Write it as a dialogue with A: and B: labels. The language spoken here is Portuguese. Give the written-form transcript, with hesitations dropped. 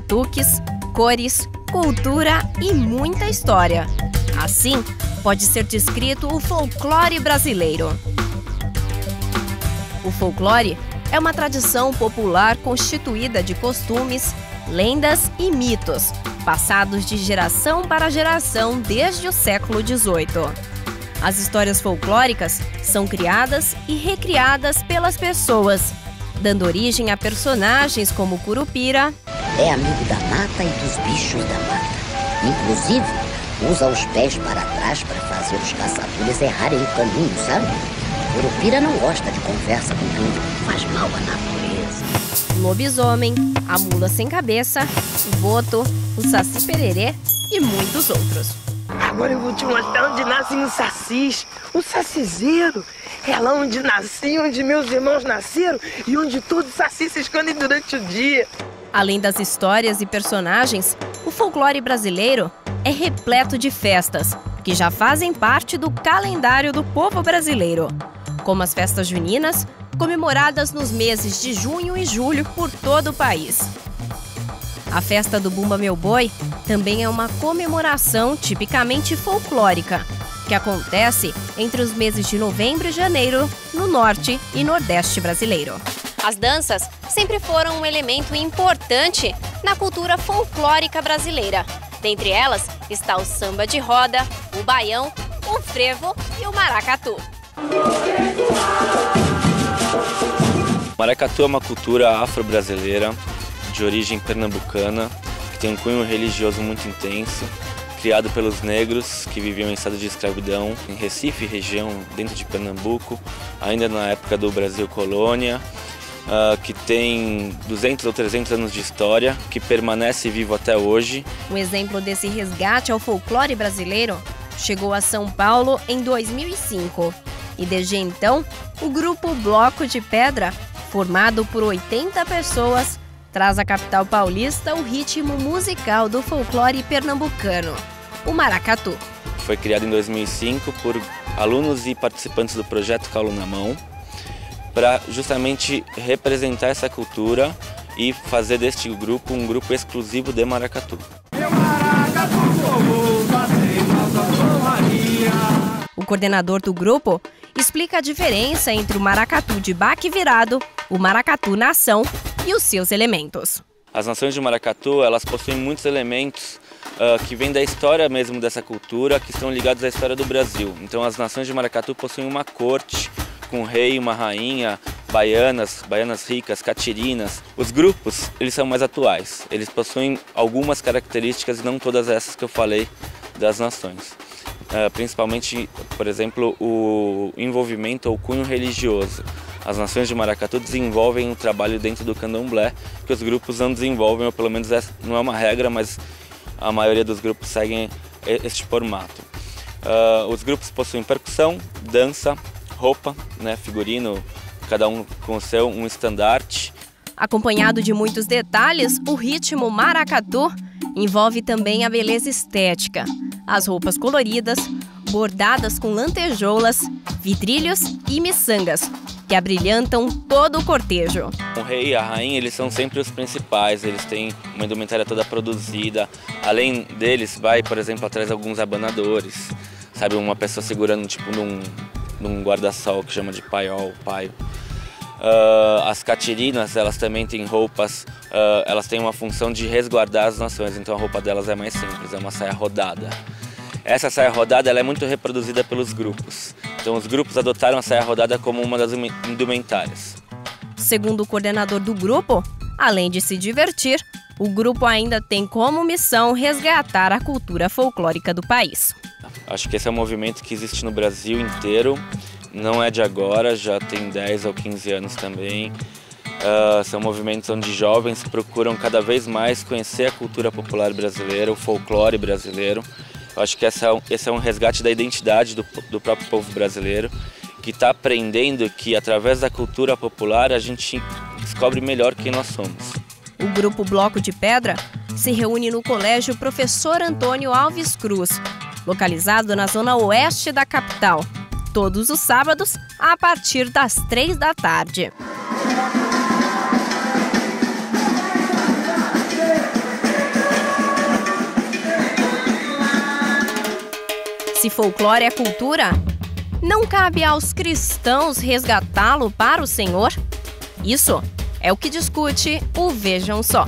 A: batuques, cores, cultura e muita história. Assim, pode ser descrito o folclore brasileiro. O folclore é uma tradição popular constituída de costumes, lendas e mitos, passados de geração para geração desde o século XVIII. As histórias folclóricas são criadas e recriadas pelas pessoas, dando origem a personagens como Curupira.
B: É amigo da mata e dos bichos da mata. Inclusive, usa os pés para trás para fazer os caçadores errarem o caminho, sabe? Curupira não gosta de conversa com quem faz mal à natureza.
A: Lobisomem, a mula sem cabeça, o boto, o saci pererê e muitos outros.
C: Agora eu vou te mostrar onde nascem os sacis, o sacizeiro. É lá onde nasci, onde meus irmãos nasceram e onde todos os sacis se escondem durante o dia.
A: Além das histórias e personagens, o folclore brasileiro é repleto de festas, que já fazem parte do calendário do povo brasileiro, como as festas juninas, comemoradas nos meses de junho e julho por todo o país. A festa do Bumba Meu Boi também é uma comemoração tipicamente folclórica, que acontece entre os meses de novembro e janeiro no norte e nordeste brasileiro. As danças sempre foram um elemento importante na cultura folclórica brasileira. Dentre elas está o samba de roda, o baião, o frevo e o maracatu.
D: Maracatu é uma cultura afro-brasileira de origem pernambucana, que tem um cunho religioso muito intenso, criado pelos negros que viviam em estado de escravidão em Recife, região dentro de Pernambuco, ainda na época do Brasil colônia, que tem 200 ou 300 anos de história, que permanece vivo até hoje.
A: Um exemplo desse resgate ao folclore brasileiro chegou a São Paulo em 2005. E desde então, o grupo Bloco de Pedra, formado por 80 pessoas, traz à capital paulista o ritmo musical do folclore pernambucano, o maracatu.
D: Foi criado em 2005 por alunos e participantes do projeto Calo na Mão, para justamente representar essa cultura e fazer deste grupo um grupo exclusivo de maracatu.
A: O coordenador do grupo explica a diferença entre o maracatu de baque virado, o maracatu nação e os seus elementos.
D: As nações de maracatu, elas possuem muitos elementos que vêm da história mesmo dessa cultura, que estão ligados à história do Brasil. Então as nações de maracatu possuem uma corte, com um rei, uma rainha, baianas ricas, catirinas. Os grupos, eles são mais atuais. Eles possuem algumas características e não todas essas que eu falei das nações. Principalmente, por exemplo, o envolvimento ou cunho religioso. As nações de maracatu desenvolvem um trabalho dentro do candomblé que os grupos não desenvolvem, ou pelo menos não é uma regra, mas a maioria dos grupos seguem este formato. Os grupos possuem percussão, dança, roupa, figurino, cada um com o seu, um estandarte.
A: Acompanhado de muitos detalhes, o ritmo maracatu envolve também a beleza estética. As roupas coloridas, bordadas com lantejoulas, vidrilhos e miçangas, que abrilhantam todo o cortejo.
D: O rei e a rainha, eles são sempre os principais, eles têm uma indumentária toda produzida. Além deles, vai, por exemplo, atrás alguns abanadores, sabe, uma pessoa segurando tipo num guarda-sol que chama de paiol, paio. As catirinas, elas também têm roupas, elas têm uma função de resguardar as nações, então a roupa delas é mais simples, é uma saia rodada. Essa saia rodada ela é muito reproduzida pelos grupos, então os grupos adotaram a saia rodada como uma das indumentárias.
A: Segundo o coordenador do grupo, além de se divertir, o grupo ainda tem como missão resgatar a cultura folclórica do país.
D: Acho que esse é um movimento que existe no Brasil inteiro, não é de agora, já tem 10 ou 15 anos também. São movimentos onde jovens procuram cada vez mais conhecer a cultura popular brasileira, o folclore brasileiro. Eu acho que esse é um resgate da identidade do próprio povo brasileiro, que está aprendendo que através da cultura popular a gente descobre melhor quem nós somos.
A: O grupo Bloco de Pedra se reúne no Colégio Professor Antônio Alves Cruz, localizado na zona oeste da capital, todos os sábados a partir das 3 da tarde. Se folclore é cultura, não cabe aos cristãos resgatá-lo para o Senhor? Isso é o que discute o Vejam Só.